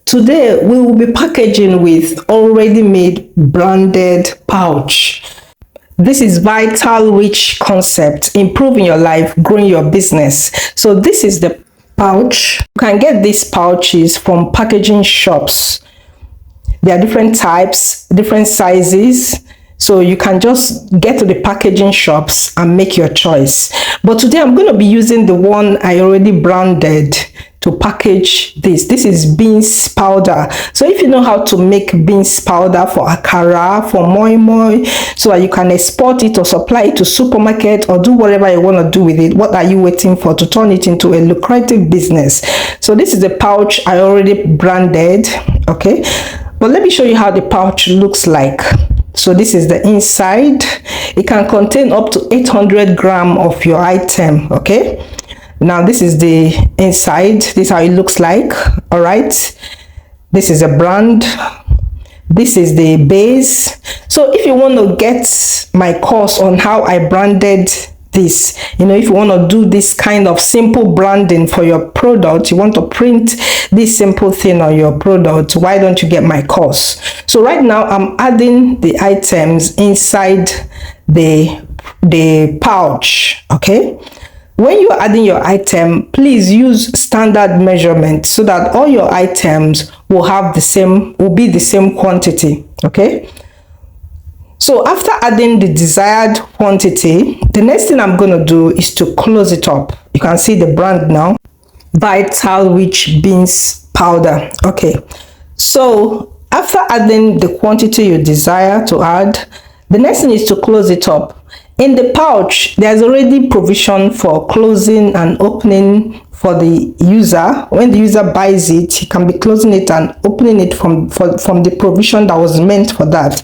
Today we will be packaging with already made branded pouch. This is Vital Rich Concept, improving your life, growing your business. So this is the pouch. You can get these pouches from packaging shops. There are different types, different sizes. So you can just get to the packaging shops and make your choice. But today I'm going to be using the one I already branded to package this. This is beans powder. So if you know how to make beans powder for akara, for moi moi, so that you can export it or supply it to supermarket or do whatever you want to do with it, what are you waiting for to turn it into a lucrative business? So this is the pouch I already branded. Okay, but let me show you how the pouch looks like. So this is the inside. It can contain up to 800 grams of your item. Okay, now this is the inside. This is how it looks like. All right, this is a brand. This is the base. So if you want to get my course on how I branded this, if you want to do this kind of simple branding for your product, you want to print this simple thing on your product, why don't you get my course? So right now I'm adding the items inside the pouch. Okay, when you're adding your item, please use standard measurement so that all your items will be the same quantity. Okay, so after adding the desired quantity, the next thing I'm going to do is to close it up. You can see the brand now, Vital Rich Beans Powder. Okay, so after adding the quantity you desire to add, the next thing is to close it up. In the pouch, there's already provision for closing and opening for the user. When the user buys it, he can be closing it and opening it from the provision that was meant for that.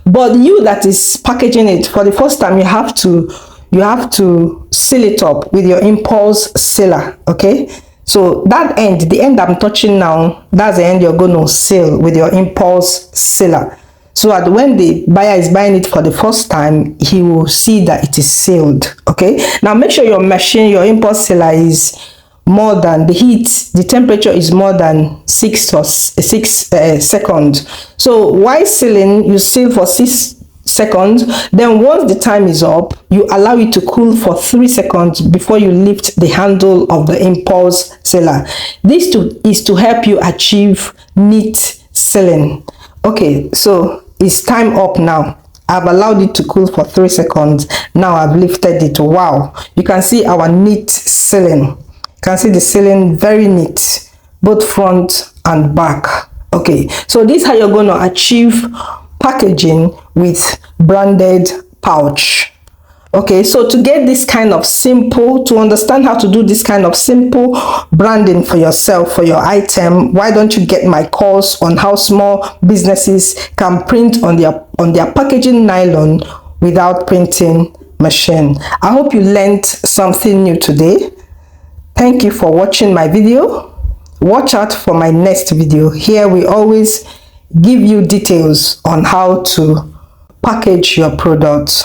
But you that is packaging it for the first time, you have to seal it up with your impulse sealer. Okay, so that end, the end I'm touching now, that's the end you're going to seal with your impulse sealer, so that when the buyer is buying it for the first time, he will see that it is sealed. Okay, now make sure your machine, your impulse sealer is more than the heat, the temperature is more than 6 seconds. So while sealing, you seal for 6 seconds. Then once the time is up, you allow it to cool for 3 seconds before you lift the handle of the impulse sealer. This is to help you achieve neat sealing. Okay, so it's time up now. I've allowed it to cool for 3 seconds. Now I've lifted it. Wow, you can see our neat sealing. You can see the sealing very neat, both front and back. Okay, so this is how you're going to achieve packaging with branded pouch. Okay, so to get this kind of simple, to understand how to do this kind of simple branding for yourself, for your item, why don't you get my course on how small businesses can print on their packaging nylon without printing machine. I hope you learned something new today. Thank you for watching my video. Watch out for my next video. Here we always give you details on how to package your products.